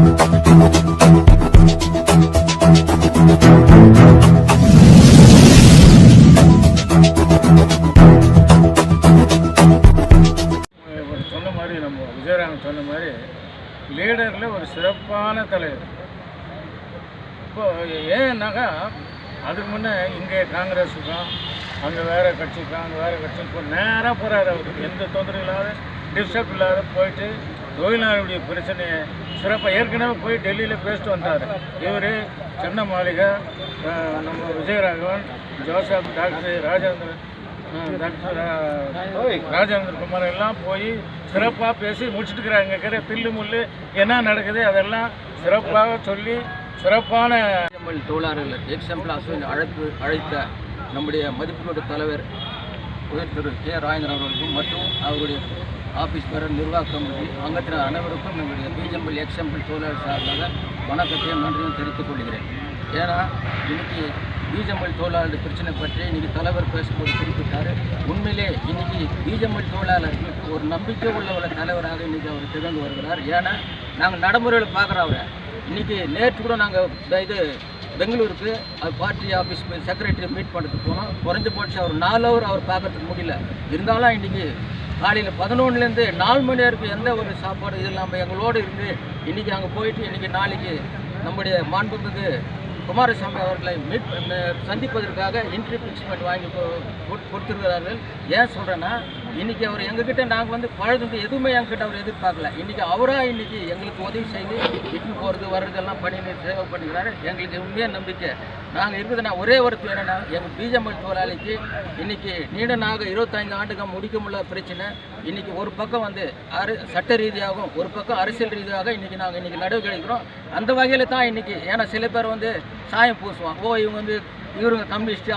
சொன்ன மாதிரி நம்ம விஜயராமன் சொன்ன மாதிரி லீடரில் ஒரு சிறப்பான தலைவர். இப்போ ஏன்னாக்கா அதுக்கு முன்னே இங்கே காங்கிரஸுக்கும் அங்கே வேறு கட்சிக்கும் அங்கே வேறு கட்சிக்கும் நேராக போகிறாரு. அவருக்கு எந்த தொந்தரவு இல்லாத டிஸ்டர்ப் இல்லாத போயிட்டு தொழிலாளருடைய பிரச்சனையை சிறப்பாக ஏற்கனவே போய் டெல்லியில் பேசிட்டு வந்தார். இவர் சென்ன மாளிகை, நம்ம விஜயராகவன், ஜோசப், டாக்டர் ராஜேந்திர குமார் எல்லாம் போய் சிறப்பாக பேசி முடிச்சுட்டுக்கிறாங்க. இருக்கிற தில்லு முள்ளு என்ன நடக்குது அதெல்லாம் சிறப்பாக சொல்லி சிறப்பான தொழிலாளர்கள் எக்ஸாம்பிள் அசுவின் அழைத்த நம்முடைய மதிப்புமிக்க தலைவர் உயர் திரு கே ராஜேந்திரன் அவர்களுக்கும் மற்றும் அவருடைய ஆஃபீஸ் பேரர் நிர்வாக கமிட்டி அங்கத்தினர் அனைவருக்கும் நம்முடைய பிஜெம்பிள் எக்ஸாம்பிள் தொழிலாளர் சார்பாக வணக்கத்தையும் நன்றியும் தெரிவித்துக் கொள்கிறேன். ஏன்னா இன்னைக்கு பிஜெம்பிள் தொழிலாளர் பிரச்சனை பற்றி இன்றைக்கி தலைவர் பேசும்போது குறிப்பிட்டார். உண்மையிலே இன்றைக்கி பிஜெம்பிள் தொழிலாளர்களுக்கு ஒரு நம்பிக்கை உள்ள தலைவராக இன்றைக்கி அவர் திகழ்ந்து வருகிறார். ஏன்னா நாங்கள் நடைமுறையில் பார்க்குறோம் அவரை. இன்றைக்கி நேற்று கூட நாங்கள் பெங்களூருக்கு அது பார்ட்டி ஆஃபீஸ் போய் செக்ரட்டரி மீட் பண்ணுறதுக்கு போனோம். குறைஞ்சபட்சம் அவர் 4 ஹவர் அவர் பார்க்கறதுக்கு முடியல. இருந்தாலும் இன்றைக்கி காலையில் 11லேருந்து 4 மணி வரைக்கும் எந்த ஒரு சாப்பாடு இது இல்லாமல் எங்களோடு இருந்து இன்றைக்கி அங்கே போயிட்டு இன்றைக்கி நாளைக்கு நம்முடைய மாண்புமிகு குமாரசாமி அவர்களை சந்திப்பதற்காக இன்ட்ரி ஃபிக்ஸ்மெண்ட் வாங்கி கொடுத்துருக்கிறார்கள். ஏன் சொல்கிறேன்னா இன்றைக்கி அவர் எங்ககிட்ட நாங்கள் பழகுறது எதுவுமே எங்ககிட்ட அவர் எதிர்பார்க்கல. இன்றைக்கி அவராக இன்றைக்கி எங்களுக்கு உதவி செய்து இட்டு போகிறது வர்றதெல்லாம் பண்ணி சேவை பண்ணிக்கிறாரு. எங்களுக்கு உண்மையாக நம்பிக்கை நாங்கள் இருக்குதுன்னா ஒரே ஒரு என்னென்னா எங்கள் பிஜெம்பிள் தொழிலாளிக்கு இன்றைக்கி நீண்ட நாக 25 ஆண்டுகள் முடிக்க முடியாத பிரச்சனை. இன்றைக்கி ஒரு பக்கம் சட்ட ரீதியாகவும் ஒரு பக்கம் அரசியல் ரீதியாக இன்றைக்கி நாங்கள் இன்றைக்கி நடவடிக்கை எடுக்கிறோம். அந்த வகையில் தான் இன்றைக்கி ஏன்னா சில பேர் சாயம் பூசுவான். இவங்க இவருங்க கம்யூனிஸ்ட்,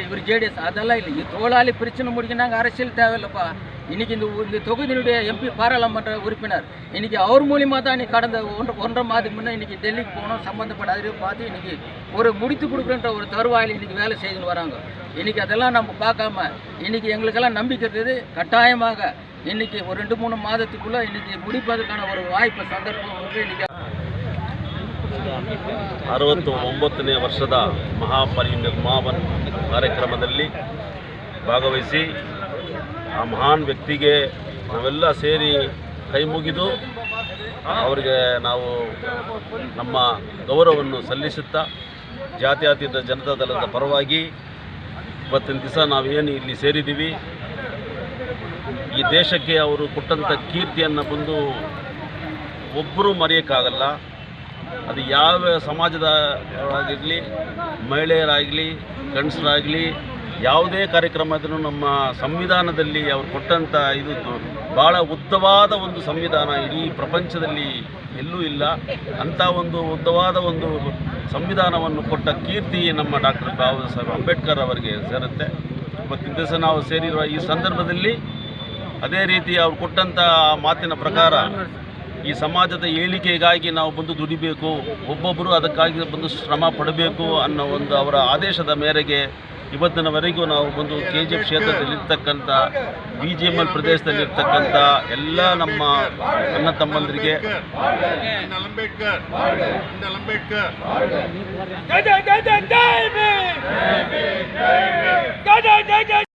இவர் ஜேடிஎஸ், அதெல்லாம் இல்லை. தொழிலாளி பிரச்சனை முடிக்க நாங்கள் அரசியல் தேவையில்லைப்பா. இன்றைக்கி இந்த தொகுதியினுடைய எம்பி பாராளுமன்ற உறுப்பினர் இன்றைக்கி அவர் மூலியமாக தான் இன்றைக்கி கடந்த 1.5 மாதத்துக்கு முன்னே இன்றைக்கி டெல்லிக்கு போனோம். சம்மந்தப்பட்ட அறிவு பார்த்து இன்றைக்கி ஒரு முடித்து கொடுக்குன்ற ஒரு தருவாயில் இன்றைக்கி வேலை செய்துன்னு வராங்க. இன்றைக்கி அதெல்லாம் நம்ம பார்க்காம இன்றைக்கி எங்களுக்கெல்லாம் நம்பிக்கை இருக்குது. கட்டாயமாக இன்றைக்கி ஒரு 2-3 மாதத்துக்குள்ளே இன்றைக்கி முடிப்பதற்கான ஒரு வாய்ப்பு சந்தர்ப்பம் இன்றைக்கி 69ನೇ ವರ್ಷದ ಮಹಾಪರಿನಿರ್ವಾಣ ಕಾರ್ಯಕ್ರಮದಲ್ಲಿ ಭಾಗವಹಿಸಿ ಆ ಮಹಾನ್ ವ್ಯಕ್ತಿಗೆ ನಾವೆಲ್ಲ ಸೇರಿ ಕೈ ಮುಗಿದು ಅವರಿಗೆ ನಾವು ನಮ್ಮ ಗೌರವವನ್ನು ಸಲ್ಲಿಸುತ್ತಾ ಜಾತ್ಯತೀತ ಜನತಾ ದಳದ ಪರವಾಗಿ ಇವತ್ತಿನ ದಿವಸ ನಾವೇನು ಇಲ್ಲಿ ಸೇರಿದ್ದೀವಿ, ಈ ದೇಶಕ್ಕೆ ಅವರು ಕೊಟ್ಟಂಥ ಕೀರ್ತಿಯನ್ನು ಬಂದು ಒಬ್ಬರೂ ಮರೆಯೋಕ್ಕಾಗಲ್ಲ. ಅದು ಯಾವ ಸಮಾಜದಾಗಿರಲಿ, ಮಹಿಳೆಯರಾಗಲಿ, ಗಂಡಸರಾಗಲಿ, ಯಾವುದೇ ಕಾರ್ಯಕ್ರಮ ಆದರೂ ನಮ್ಮ ಸಂವಿಧಾನದಲ್ಲಿ ಅವರು ಕೊಟ್ಟಂಥ ಇದು ಭಾಳ ಉದ್ದವಾದ ಒಂದು ಸಂವಿಧಾನ ಇಡೀ ಪ್ರಪಂಚದಲ್ಲಿ ಎಲ್ಲೂ ಇಲ್ಲ. ಅಂಥ ಒಂದು ಉದ್ದವಾದ ಒಂದು ಸಂವಿಧಾನವನ್ನು ಕೊಟ್ಟ ಕೀರ್ತಿ ನಮ್ಮ ಡಾಕ್ಟರ್ ಬಾಬಾ ಸಾಹೇಬ್ ಅಂಬೇಡ್ಕರ್ ಅವರಿಗೆ ಸೇರುತ್ತೆ. ಇವತ್ತಿನ ದಿವಸ ನಾವು ಸೇರಿರುವ ಈ ಸಂದರ್ಭದಲ್ಲಿ ಅದೇ ರೀತಿ ಅವರು ಕೊಟ್ಟಂಥ ಮಾತಿನ ಪ್ರಕಾರ ಈ ಸಮಾಜದ ಏಳಿಗೆಗಾಗಿ ನಾವು ಬಂದು ದುಡಿಬೇಕು, ಒಬ್ಬೊಬ್ಬರು ಅದಕ್ಕಾಗಿ ಬಂದು ಶ್ರಮ ಪಡಬೇಕು ಅನ್ನೋ ಒಂದು ಅವರ ಆದೇಶದ ಮೇರೆಗೆ ಇವತ್ತಿನವರೆಗೂ ನಾವು ಬಂದು KGF ಕ್ಷೇತ್ರದಲ್ಲಿರ್ತಕ್ಕಂಥ BGML ಪ್ರದೇಶದಲ್ಲಿರ್ತಕ್ಕಂಥ ಎಲ್ಲ ನಮ್ಮ ಅಣ್ಣ ತಮ್ಮಂದರಿಗೆ